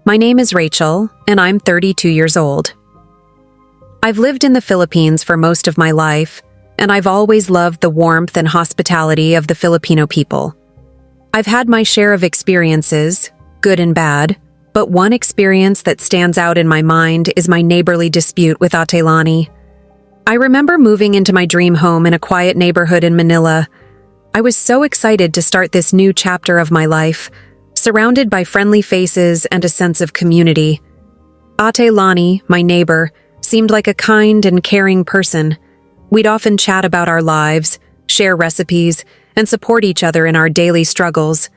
My name is Rachel, and I'm 32 years old. I've lived in the Philippines for most of my life, and I've always loved the warmth and hospitality of the Filipino people. I've had my share of experiences, good and bad, but one experience that stands out in my mind is my neighborly dispute with Ate Lani. I remember moving into my dream home in a quiet neighborhood in Manila. I was so excited to start this new chapter of my life, surrounded by friendly faces and a sense of community. Ate Lani, my neighbor, seemed like a kind and caring person. We'd often chat about our lives, share recipes, and support each other in our daily struggles.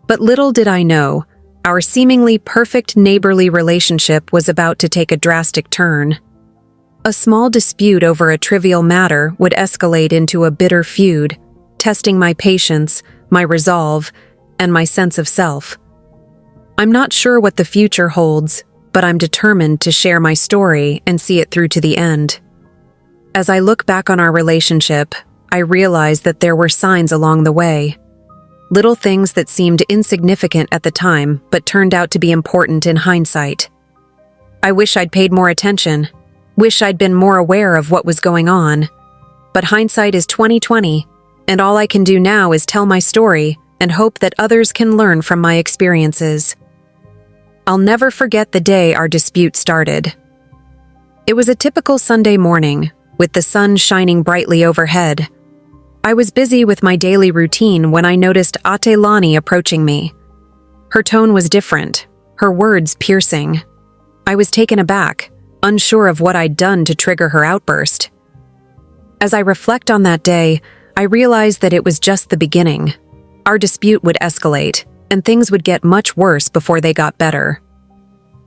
But little did I know, our seemingly perfect neighborly relationship was about to take a drastic turn. A small dispute over a trivial matter would escalate into a bitter feud, testing my patience, my resolve, and my sense of self. I'm not sure what the future holds, but I'm determined to share my story and see it through to the end. As I look back on our relationship, I realize that there were signs along the way. Little things that seemed insignificant at the time, but turned out to be important in hindsight. I wish I'd paid more attention, wish I'd been more aware of what was going on. But hindsight is 20/20, and all I can do now is tell my story and hope that others can learn from my experiences. I'll never forget the day our dispute started. It was a typical Sunday morning, with the sun shining brightly overhead. I was busy with my daily routine when I noticed Ate Lani approaching me. Her tone was different, her words piercing. I was taken aback, unsure of what I'd done to trigger her outburst. As I reflect on that day, I realized that it was just the beginning. Our dispute would escalate, and things would get much worse before they got better.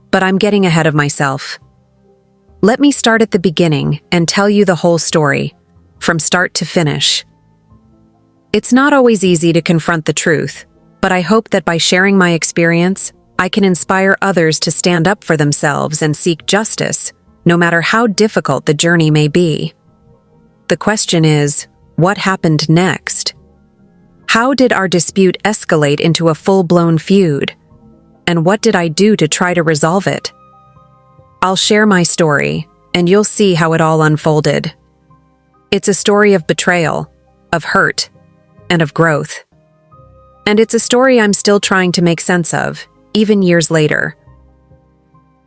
But I'm getting ahead of myself. Let me start at the beginning and tell you the whole story, from start to finish. It's not always easy to confront the truth, but I hope that by sharing my experience, I can inspire others to stand up for themselves and seek justice, no matter how difficult the journey may be. The question is, what happened next? How did our dispute escalate into a full-blown feud? And what did I do to try to resolve it? I'll share my story, and you'll see how it all unfolded. It's a story of betrayal, of hurt, and of growth. And it's a story I'm still trying to make sense of, even years later.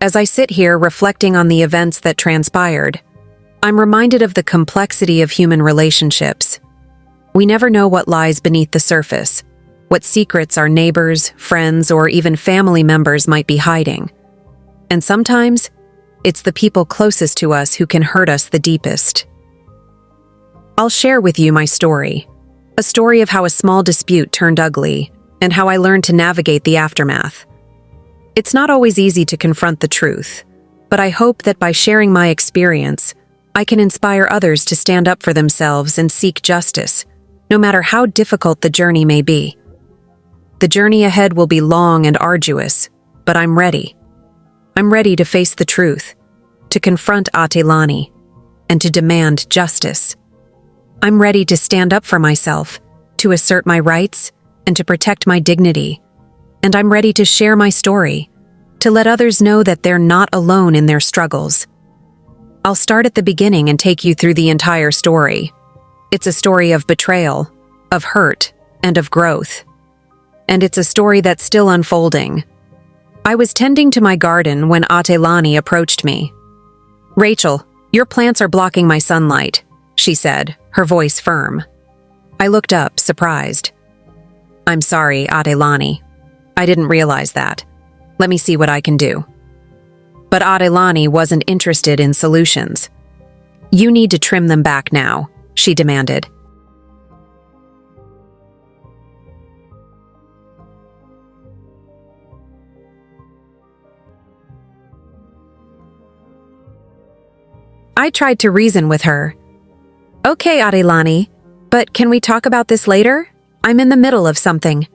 As I sit here reflecting on the events that transpired, I'm reminded of the complexity of human relationships. We never know what lies beneath the surface, what secrets our neighbors, friends, or even family members might be hiding. And sometimes, it's the people closest to us who can hurt us the deepest. I'll share with you my story. A story of how a small dispute turned ugly, and how I learned to navigate the aftermath. It's not always easy to confront the truth, but I hope that by sharing my experience, I can inspire others to stand up for themselves and seek justice, no matter how difficult the journey may be. The journey ahead will be long and arduous, but I'm ready. I'm ready to face the truth, to confront Ate Lani, and to demand justice. I'm ready to stand up for myself, to assert my rights, and to protect my dignity. And I'm ready to share my story, to let others know that they're not alone in their struggles. I'll start at the beginning and take you through the entire story. It's a story of betrayal, of hurt, and of growth. And it's a story that's still unfolding. I was tending to my garden when Ate Lani approached me. "Rachel, your plants are blocking my sunlight," she said, her voice firm. I looked up, surprised. "I'm sorry, Ate Lani. I didn't realize that. Let me see what I can do." But Ate Lani wasn't interested in solutions. "You need to trim them back now," she demanded. I tried to reason with her. "Okay, Ate Lani, but can we talk about this later? I'm in the middle of something."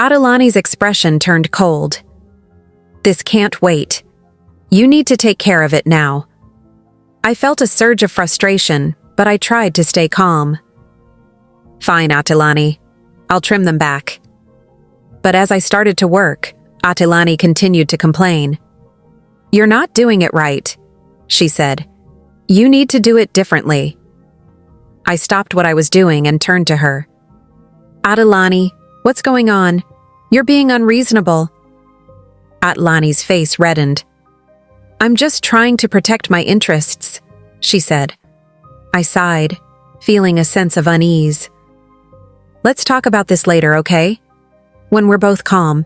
Ate Lani's expression turned cold. "This can't wait. You need to take care of it now." I felt a surge of frustration, but I tried to stay calm. "Fine, Ate Lani. I'll trim them back." But as I started to work, Atilani continued to complain. "You're not doing it right," she said. "You need to do it differently." I stopped what I was doing and turned to her. "Atilani, what's going on? You're being unreasonable." Atilani's face reddened. "I'm just trying to protect my interests," she said. I sighed, feeling a sense of unease. "Let's talk about this later, okay? When we're both calm."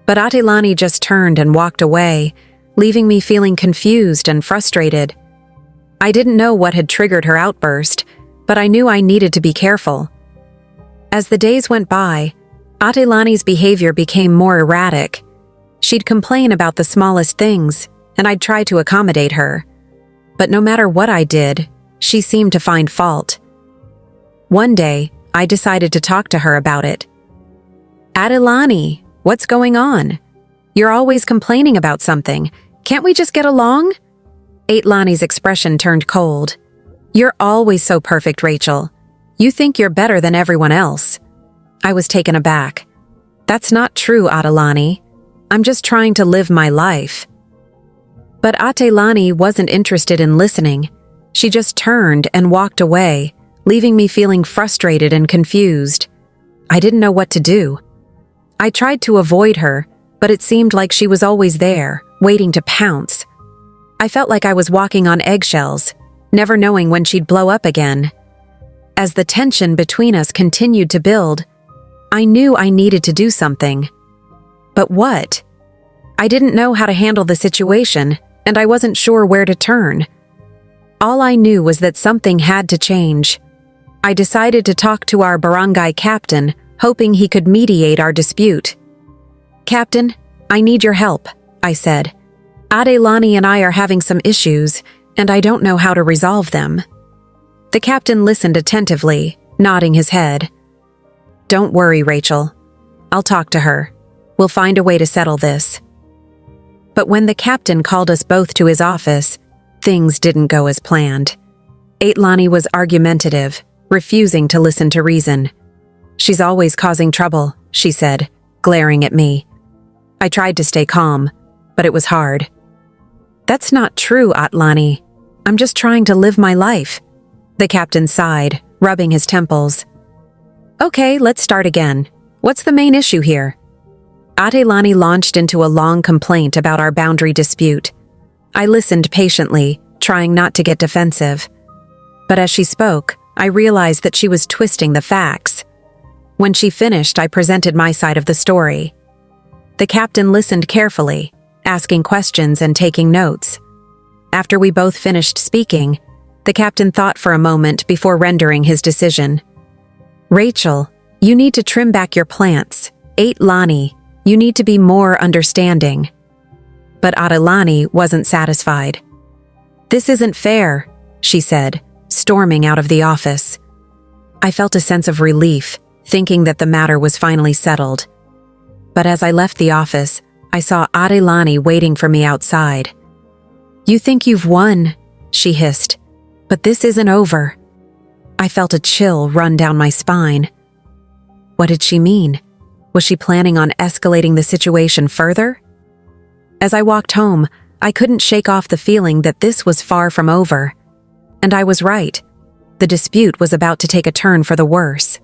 But Atilani just turned and walked away, leaving me feeling confused and frustrated. I didn't know what had triggered her outburst, but I knew I needed to be careful. As the days went by, Atilani's behavior became more erratic. She'd complain about the smallest things, and I'd try to accommodate her. But no matter what I did, she seemed to find fault. One day, I decided to talk to her about it. "Atilani, what's going on? You're always complaining about something. Can't we just get along?" Atilani's expression turned cold. "You're always so perfect, Rachel. You think you're better than everyone else." I was taken aback. "That's not true, Atilani. I'm just trying to live my life." But Atilani wasn't interested in listening. She just turned and walked away, leaving me feeling frustrated and confused. I didn't know what to do. I tried to avoid her, but it seemed like she was always there, waiting to pounce. I felt like I was walking on eggshells, never knowing when she'd blow up again. As the tension between us continued to build, I knew I needed to do something. But what? I didn't know how to handle the situation, and I wasn't sure where to turn. All I knew was that something had to change. I decided to talk to our barangay captain, hoping he could mediate our dispute. "Captain, I need your help," I said. "Atilani and I are having some issues, and I don't know how to resolve them." The captain listened attentively, nodding his head. "Don't worry, Rachel. I'll talk to her. We'll find a way to settle this." But when the captain called us both to his office, things didn't go as planned. Atilani was argumentative, refusing to listen to reason. "She's always causing trouble," she said, glaring at me. I tried to stay calm, but it was hard. "That's not true, Atilani. I'm just trying to live my life." The captain sighed, rubbing his temples. "Okay, let's start again. What's the main issue here?" Atilani launched into a long complaint about our boundary dispute. I listened patiently, trying not to get defensive. But as she spoke, I realized that she was twisting the facts. When she finished, I presented my side of the story. The captain listened carefully, asking questions and taking notes. After we both finished speaking, the captain thought for a moment before rendering his decision. "Rachel, you need to trim back your plants. Atilani, you need to be more understanding." But Atilani wasn't satisfied. "This isn't fair," she said, storming out of the office. I felt a sense of relief, thinking that the matter was finally settled. But as I left the office, I saw Atilani waiting for me outside. "You think you've won," she hissed, "but this isn't over." I felt a chill run down my spine. What did she mean? Was she planning on escalating the situation further? As I walked home, I couldn't shake off the feeling that this was far from over. And I was right. The dispute was about to take a turn for the worse.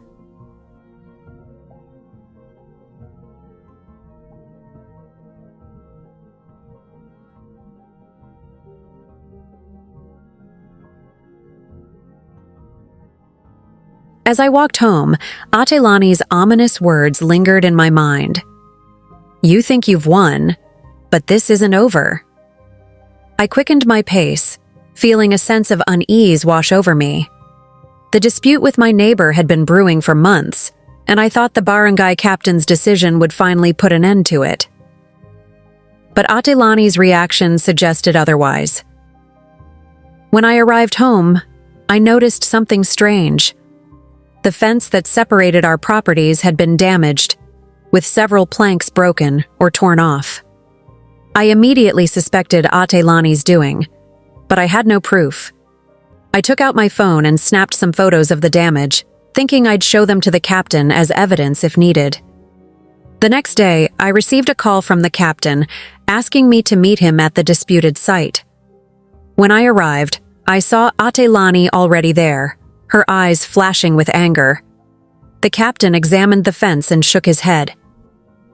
As I walked home, Atilani's ominous words lingered in my mind. "You think you've won, but this isn't over." I quickened my pace, feeling a sense of unease wash over me. The dispute with my neighbor had been brewing for months, and I thought the barangay captain's decision would finally put an end to it. But Atilani's reaction suggested otherwise. When I arrived home, I noticed something strange. The fence that separated our properties had been damaged, with several planks broken or torn off. I immediately suspected Atilani's doing, but I had no proof. I took out my phone and snapped some photos of the damage, thinking I'd show them to the captain as evidence if needed. The next day, I received a call from the captain asking me to meet him at the disputed site. When I arrived, I saw Atelani already there, her eyes flashing with anger. The captain examined the fence and shook his head.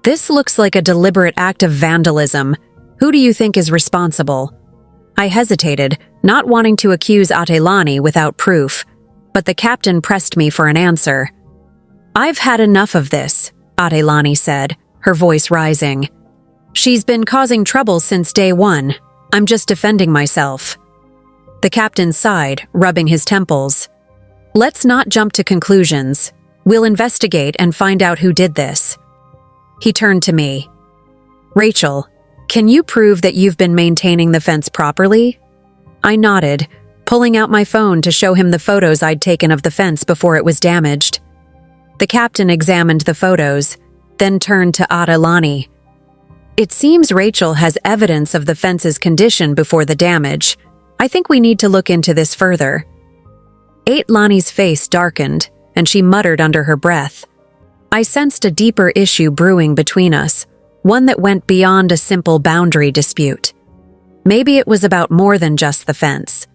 "This looks like a deliberate act of vandalism. Who do you think is responsible?" I hesitated, not wanting to accuse Atelani without proof, but the captain pressed me for an answer. "I've had enough of this," Atelani said, her voice rising. "She's been causing trouble since day one. I'm just defending myself." The captain sighed, rubbing his temples. "Let's not jump to conclusions. We'll investigate and find out who did this." He turned to me. "Rachel, can you prove that you've been maintaining the fence properly?" I nodded, pulling out my phone to show him the photos I'd taken of the fence before it was damaged. The captain examined the photos, then turned to Atelani. "It seems Rachel has evidence of the fence's condition before the damage. I think we need to look into this further." Atelani's face darkened, and she muttered under her breath. I sensed a deeper issue brewing between us, one that went beyond a simple boundary dispute. Maybe it was about more than just the fence.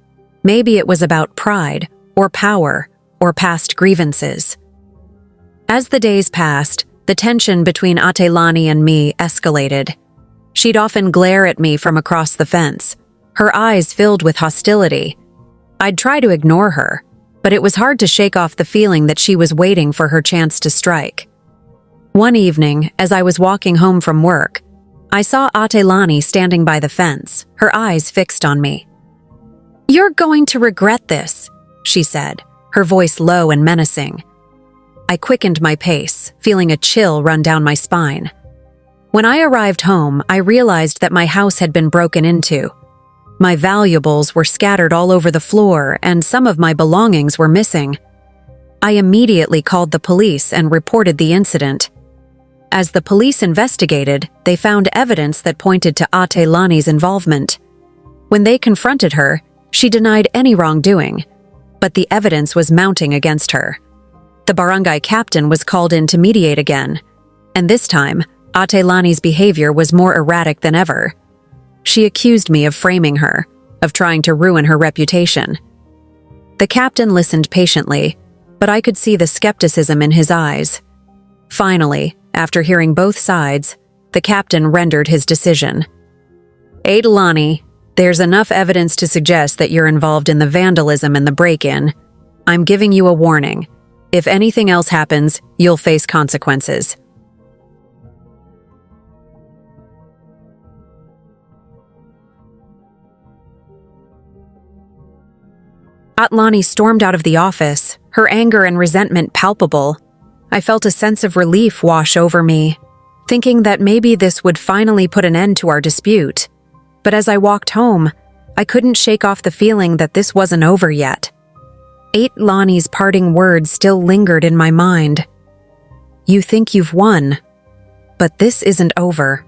Maybe it was about pride, or power, or past grievances. As the days passed, the tension between Atelani and me escalated. She'd often glare at me from across the fence, her eyes filled with hostility. I'd try to ignore her, but it was hard to shake off the feeling that she was waiting for her chance to strike. One evening, as I was walking home from work, I saw Atelani standing by the fence, her eyes fixed on me. "You're going to regret this," she said, her voice low and menacing. I quickened my pace, feeling a chill run down my spine. When I arrived home, I realized that my house had been broken into. My valuables were scattered all over the floor, and some of my belongings were missing. I immediately called the police and reported the incident. As the police investigated, they found evidence that pointed to Atelani's involvement. When they confronted her, she denied any wrongdoing, but the evidence was mounting against her. The barangay captain was called in to mediate again, and this time, Atelani's behavior was more erratic than ever. She accused me of framing her, of trying to ruin her reputation. The captain listened patiently, but I could see the skepticism in his eyes. Finally, after hearing both sides, the captain rendered his decision. "Atelani, there's enough evidence to suggest that you're involved in the vandalism and the break-in. I'm giving you a warning. If anything else happens, you'll face consequences." Atelani stormed out of the office, her anger and resentment palpable. I felt a sense of relief wash over me, thinking that maybe this would finally put an end to our dispute. But as I walked home, I couldn't shake off the feeling that this wasn't over yet. Atelani's parting words still lingered in my mind. "You think you've won, but this isn't over."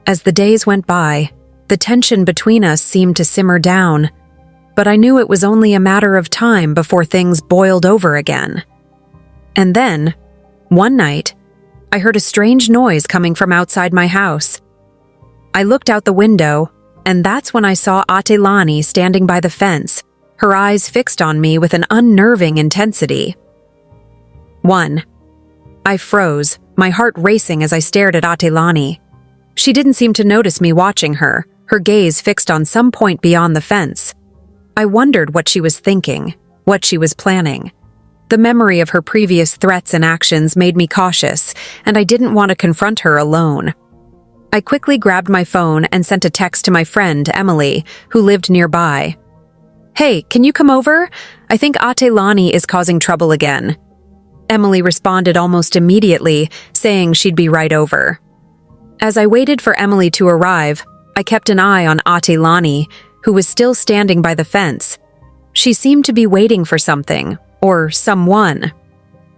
As the days went by, the tension between us seemed to simmer down, but I knew it was only a matter of time before things boiled over again. And then, one night, I heard a strange noise coming from outside my house. I looked out the window, and that's when I saw Atelani standing by the fence, her eyes fixed on me with an unnerving intensity. 1. I froze, my heart racing as I stared at Atelani. She didn't seem to notice me watching her, her gaze fixed on some point beyond the fence. I wondered what she was thinking, what she was planning. The memory of her previous threats and actions made me cautious, and I didn't want to confront her alone. I quickly grabbed my phone and sent a text to my friend, Emily, who lived nearby. "Hey, can you come over? I think Atelani is causing trouble again." Emily responded almost immediately, saying she'd be right over. As I waited for Emily to arrive, I kept an eye on Atelani, who was still standing by the fence. She seemed to be waiting for something, or someone.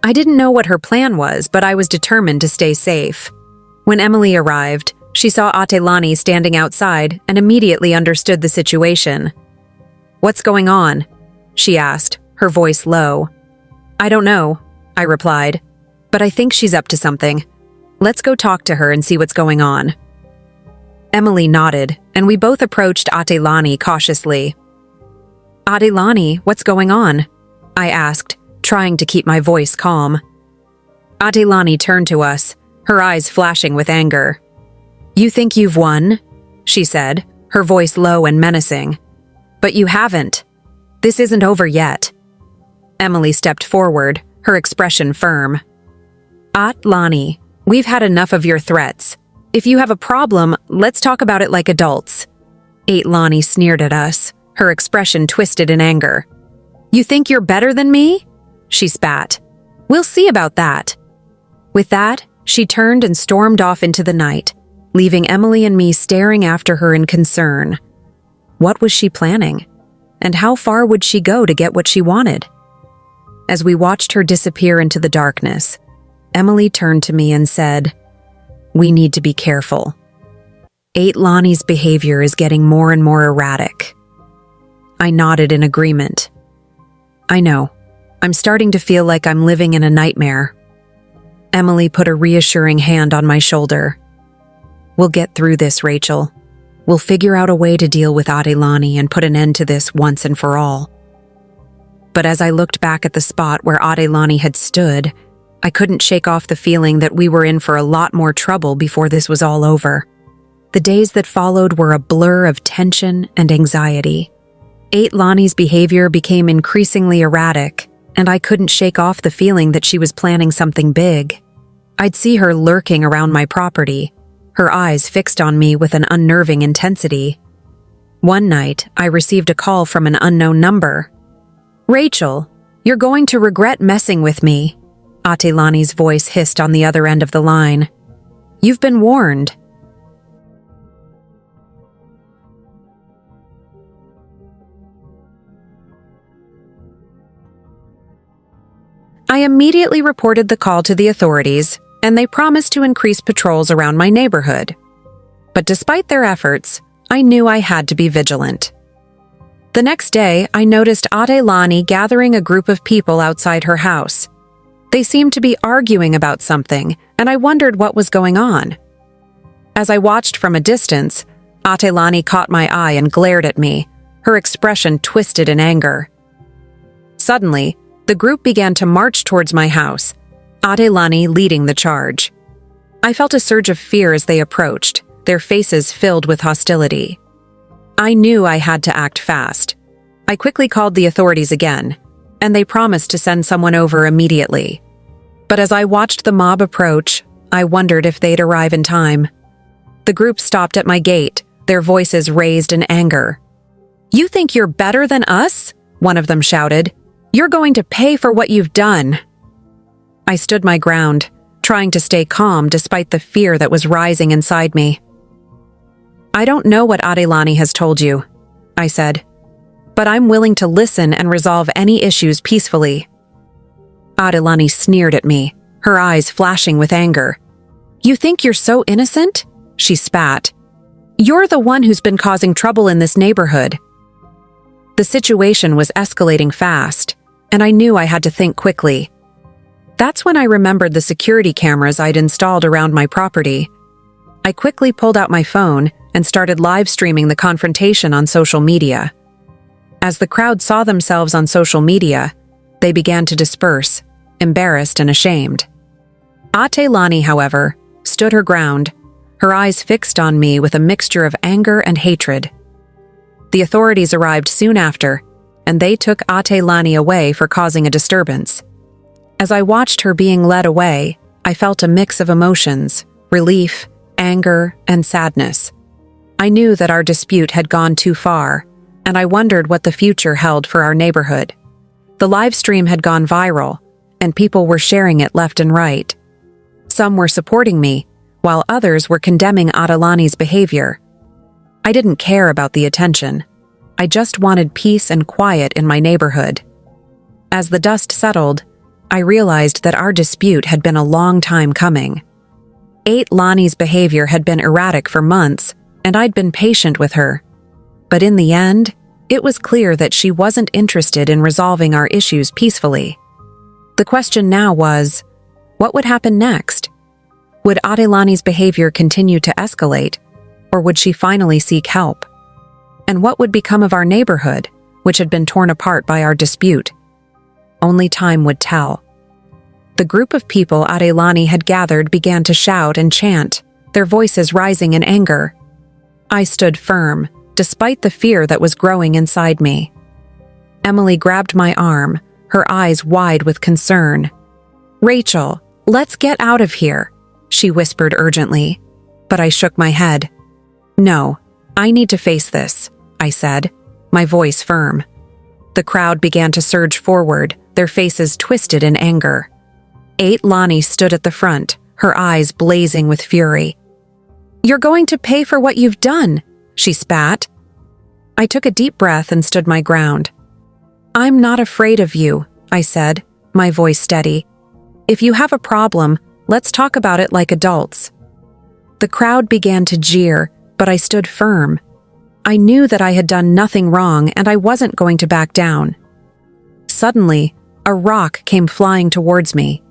I didn't know what her plan was, but I was determined to stay safe. When Emily arrived, she saw Atelani standing outside and immediately understood the situation. "What's going on?" she asked, her voice low. "I don't know," I replied, "but I think she's up to something." Let's go talk to her and see what's going on. Emily nodded, and we both approached Adelani cautiously. Adelani, what's going on? I asked, trying to keep my voice calm. Adelani turned to us, her eyes flashing with anger. You think you've won? She said, her voice low and menacing. But you haven't. This isn't over yet. Emily stepped forward, her expression firm. Adelani, we've had enough of your threats. If you have a problem, let's talk about it like adults. Adelani sneered at us, her expression twisted in anger. You think you're better than me? She spat. We'll see about that. With that, she turned and stormed off into the night, leaving Emily and me staring after her in concern. What was she planning? And how far would she go to get what she wanted? As we watched her disappear into the darkness, Emily turned to me and said, We need to be careful. Adelani's behavior is getting more and more erratic. I nodded in agreement. I know. I'm starting to feel like I'm living in a nightmare. Emily put a reassuring hand on my shoulder. We'll get through this, Rachel. We'll figure out a way to deal with Adelani and put an end to this once and for all. But as I looked back at the spot where Adelani had stood, I couldn't shake off the feeling that we were in for a lot more trouble before this was all over. The days that followed were a blur of tension and anxiety. Adelani's behavior became increasingly erratic, and I couldn't shake off the feeling that she was planning something big. I'd see her lurking around my property, her eyes fixed on me with an unnerving intensity. One night, I received a call from an unknown number. Rachel, you're going to regret messing with me, Adelani's voice hissed on the other end of the line. You've been warned. I immediately reported the call to the authorities, and they promised to increase patrols around my neighborhood. But despite their efforts, I knew I had to be vigilant. The next day, I noticed Adelani gathering a group of people outside her house. They seemed to be arguing about something, and I wondered what was going on. As I watched from a distance, Adelani caught my eye and glared at me, her expression twisted in anger. Suddenly, the group began to march towards my house, Adelani leading the charge. I felt a surge of fear as they approached, their faces filled with hostility. I knew I had to act fast. I quickly called the authorities again, and they promised to send someone over immediately. But as I watched the mob approach, I wondered if they'd arrive in time. The group stopped at my gate, their voices raised in anger. You think you're better than us? One of them shouted. You're going to pay for what you've done. I stood my ground, trying to stay calm despite the fear that was rising inside me. I don't know what Adelani has told you, I said, but I'm willing to listen and resolve any issues peacefully. Adelani sneered at me, her eyes flashing with anger. You think you're so innocent? She spat. You're the one who's been causing trouble in this neighborhood. The situation was escalating fast, and I knew I had to think quickly. That's when I remembered the security cameras I'd installed around my property. I quickly pulled out my phone and started live streaming the confrontation on social media. As the crowd saw themselves on social media, they began to disperse, embarrassed and ashamed. Adelani, however, stood her ground, her eyes fixed on me with a mixture of anger and hatred. The authorities arrived soon after, and they took Adelani away for causing a disturbance. As I watched her being led away, I felt a mix of emotions, relief, anger, and sadness. I knew that our dispute had gone too far, and I wondered what the future held for our neighborhood. The live stream had gone viral, and people were sharing it left and right. Some were supporting me, while others were condemning Adelani's behavior. I didn't care about the attention. I just wanted peace and quiet in my neighborhood. As the dust settled, I realized that our dispute had been a long time coming. Adelani's behavior had been erratic for months, and I'd been patient with her. But in the end, it was clear that she wasn't interested in resolving our issues peacefully. The question now was, what would happen next? Would Adelani's behavior continue to escalate, or would she finally seek help? And what would become of our neighborhood, which had been torn apart by our dispute? Only time would tell. The group of people Adelani had gathered began to shout and chant, their voices rising in anger. I stood firm, despite the fear that was growing inside me. Emily grabbed my arm, her eyes wide with concern. "Rachel, let's get out of here," she whispered urgently, but I shook my head. "No, I need to face this," I said, my voice firm. The crowd began to surge forward, their faces twisted in anger. Adelani stood at the front, her eyes blazing with fury. "You're going to pay for what you've done," she spat. I took a deep breath and stood my ground. "I'm not afraid of you," I said, my voice steady. "If you have a problem, let's talk about it like adults." The crowd began to jeer, but I stood firm. I knew that I had done nothing wrong and I wasn't going to back down. Suddenly, a rock came flying towards me.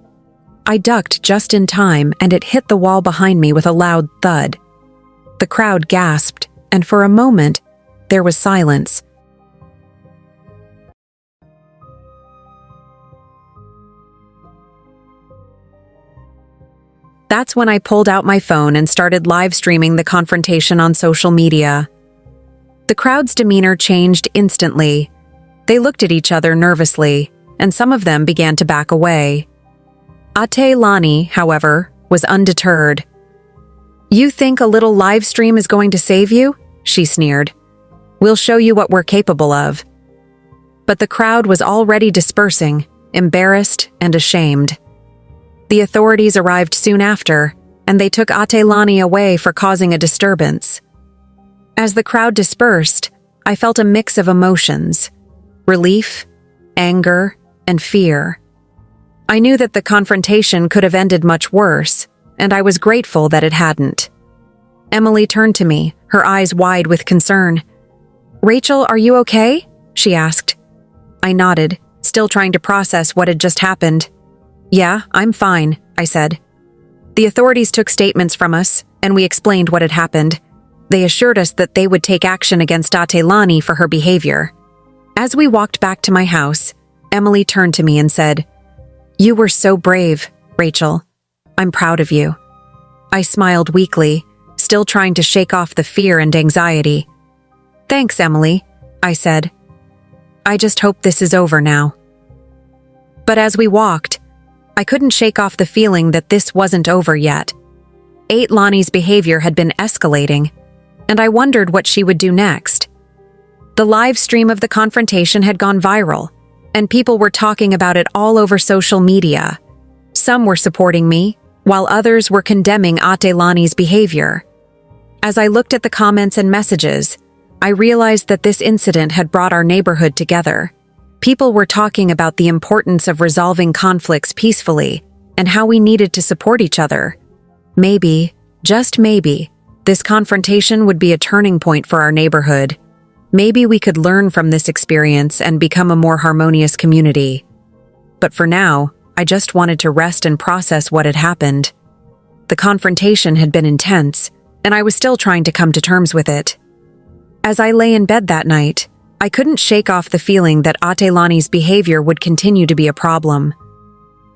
I ducked just in time and it hit the wall behind me with a loud thud. The crowd gasped, and for a moment, there was silence. That's when I pulled out my phone and started live streaming the confrontation on social media. The crowd's demeanor changed instantly. They looked at each other nervously, and some of them began to back away. Adelani, however, was undeterred. "You think a little live stream is going to save you?" she sneered. "We'll show you what we're capable of." But the crowd was already dispersing, embarrassed and ashamed. The authorities arrived soon after, and they took Adelani away for causing a disturbance. As the crowd dispersed, I felt a mix of emotions: relief, anger, and fear. I knew that the confrontation could have ended much worse, and I was grateful that it hadn't. Emily turned to me, her eyes wide with concern. "Rachel, are you okay?" she asked. I nodded, still trying to process what had just happened. "Yeah, I'm fine," I said. The authorities took statements from us, and we explained what had happened. They assured us that they would take action against Adelani for her behavior. As we walked back to my house, Emily turned to me and said, "You were so brave, Rachel. I'm proud of you." I smiled weakly, still trying to shake off the fear and anxiety. "Thanks, Emily," I said. "I just hope this is over now." But as we walked, I couldn't shake off the feeling that this wasn't over yet. Adelani's behavior had been escalating, and I wondered what she would do next. The live stream of the confrontation had gone viral, and people were talking about it all over social media. Some were supporting me, while others were condemning Adelani's behavior. As I looked at the comments and messages, I realized that this incident had brought our neighborhood together. People were talking about the importance of resolving conflicts peacefully and how we needed to support each other. Maybe, just maybe, this confrontation would be a turning point for our neighborhood. Maybe we could learn from this experience and become a more harmonious community. But for now, I just wanted to rest and process what had happened. The confrontation had been intense, and I was still trying to come to terms with it. As I lay in bed that night, I couldn't shake off the feeling that Adelani's behavior would continue to be a problem.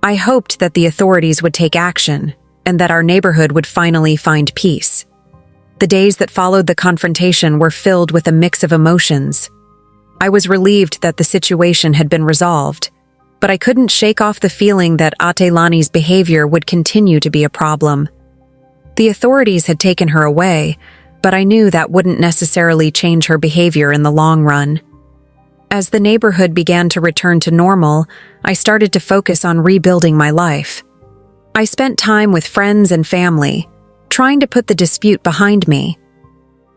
I hoped that the authorities would take action, and that our neighborhood would finally find peace. The days that followed the confrontation were filled with a mix of emotions. I was relieved that the situation had been resolved, but I couldn't shake off the feeling that Adelani's behavior would continue to be a problem. The authorities had taken her away, but I knew that wouldn't necessarily change her behavior in the long run. As the neighborhood began to return to normal, I started to focus on rebuilding my life. I spent time with friends and family, trying to put the dispute behind me.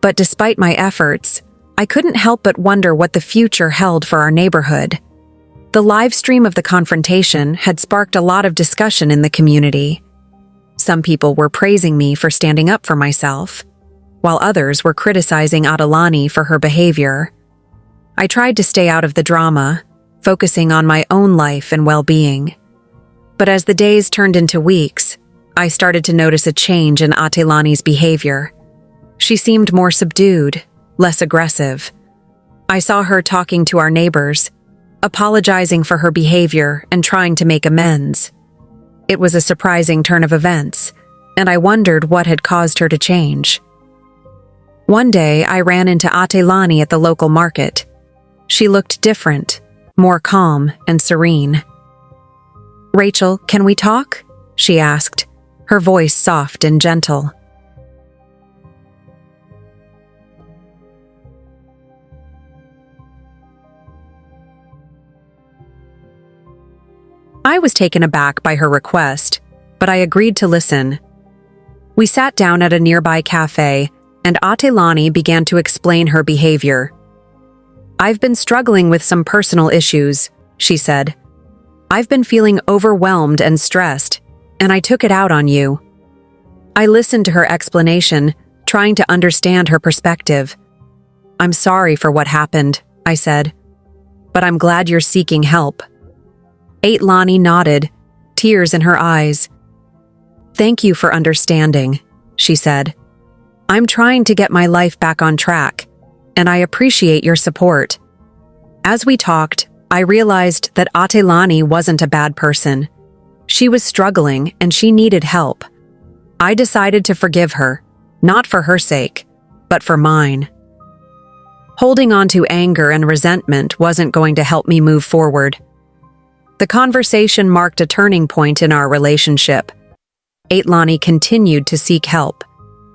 But despite my efforts, I couldn't help but wonder what the future held for our neighborhood. The live stream of the confrontation had sparked a lot of discussion in the community. Some people were praising me for standing up for myself, while others were criticizing Adelani for her behavior. I tried to stay out of the drama, focusing on my own life and well-being. But as the days turned into weeks, I started to notice a change in Atelani's behavior. She seemed more subdued, less aggressive. I saw her talking to our neighbors, apologizing for her behavior and trying to make amends. It was a surprising turn of events, and I wondered what had caused her to change. One day, I ran into Atelani at the local market. She looked different, more calm and serene. "Rachel, can we talk?" she asked, her voice soft and gentle. I was taken aback by her request, but I agreed to listen. We sat down at a nearby cafe, and Atelani began to explain her behavior. "I've been struggling with some personal issues," she said. "I've been feeling overwhelmed and stressed, and I took it out on you." I listened to her explanation, trying to understand her perspective. "I'm sorry for what happened," I said, "but I'm glad you're seeking help." Atelani nodded, tears in her eyes. "Thank you for understanding," she said. "I'm trying to get my life back on track, and I appreciate your support." As we talked, I realized that Atelani wasn't a bad person. She was struggling and she needed help. I decided to forgive her, not for her sake, but for mine. Holding on to anger and resentment wasn't going to help me move forward. The conversation marked a turning point in our relationship. Atelani continued to seek help,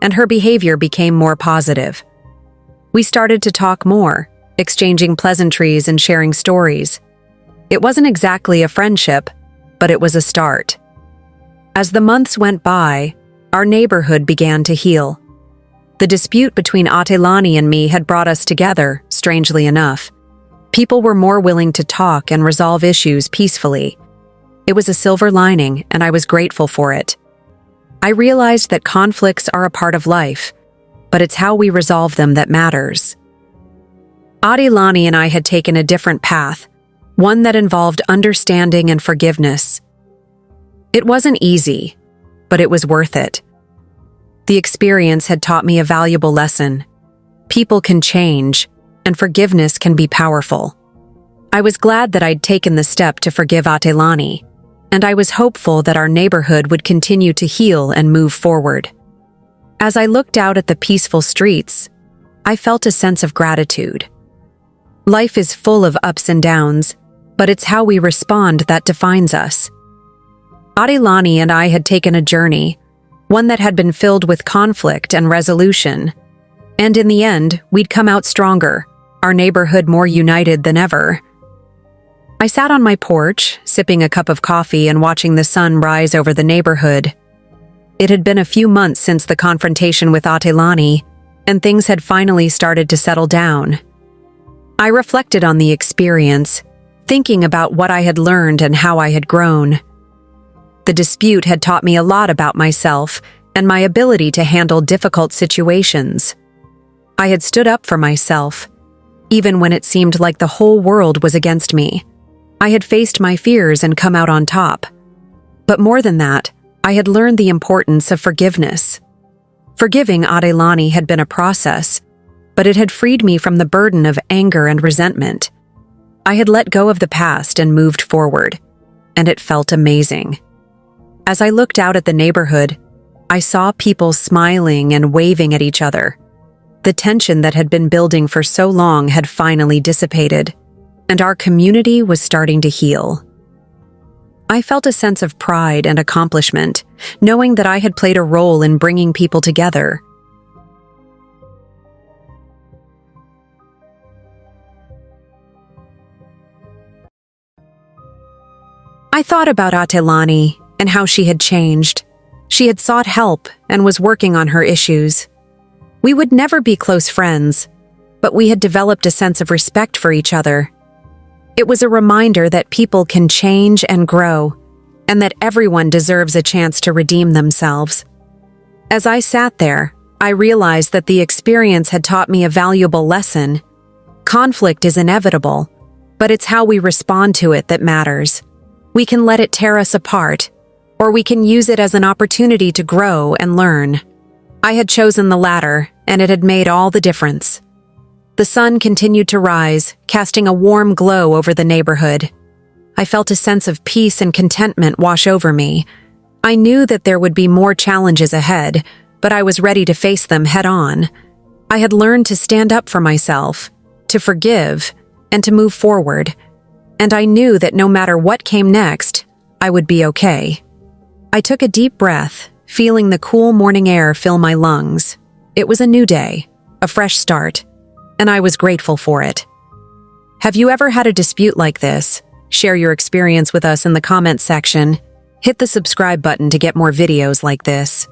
and her behavior became more positive. We started to talk more, exchanging pleasantries and sharing stories. It wasn't exactly a friendship, but it was a start. As the months went by, our neighborhood began to heal. The dispute between Atelani and me had brought us together, strangely enough. People were more willing to talk and resolve issues peacefully. It was a silver lining, and I was grateful for it. I realized that conflicts are a part of life, but it's how we resolve them that matters. Atelani and I had taken a different path, one that involved understanding and forgiveness. It wasn't easy, but it was worth it. The experience had taught me a valuable lesson. People can change, and forgiveness can be powerful. I was glad that I'd taken the step to forgive Atelani, and I was hopeful that our neighborhood would continue to heal and move forward. As I looked out at the peaceful streets, I felt a sense of gratitude. Life is full of ups and downs, but it's how we respond that defines us. Atelani and I had taken a journey, one that had been filled with conflict and resolution, and in the end, we'd come out stronger, our neighborhood more united than ever. I sat on my porch, sipping a cup of coffee and watching the sun rise over the neighborhood. It had been a few months since the confrontation with Atelani, and things had finally started to settle down. I reflected on the experience, thinking about what I had learned and how I had grown. The dispute had taught me a lot about myself and my ability to handle difficult situations. I had stood up for myself, even when it seemed like the whole world was against me. I had faced my fears and come out on top. But more than that, I had learned the importance of forgiveness. Forgiving Atelani had been a process, but it had freed me from the burden of anger and resentment. I had let go of the past and moved forward, and it felt amazing. As I looked out at the neighborhood, I saw people smiling and waving at each other. The tension that had been building for so long had finally dissipated, and our community was starting to heal. I felt a sense of pride and accomplishment, knowing that I had played a role in bringing people together. I thought about Atelani and how she had changed. She had sought help and was working on her issues. We would never be close friends, but we had developed a sense of respect for each other. It was a reminder that people can change and grow, and that everyone deserves a chance to redeem themselves. As I sat there, I realized that the experience had taught me a valuable lesson. Conflict is inevitable, but it's how we respond to it that matters. We can let it tear us apart, or we can use it as an opportunity to grow and learn. I had chosen the latter, and it had made all the difference. The sun continued to rise, casting a warm glow over the neighborhood. I felt a sense of peace and contentment wash over me. I knew that there would be more challenges ahead, but I was ready to face them head-on. I had learned to stand up for myself, to forgive, and to move forward. And I knew that no matter what came next, I would be okay. I took a deep breath, feeling the cool morning air fill my lungs. It was a new day, a fresh start, and I was grateful for it. Have you ever had a dispute like this? Share your experience with us in the comments section. Hit the subscribe button to get more videos like this.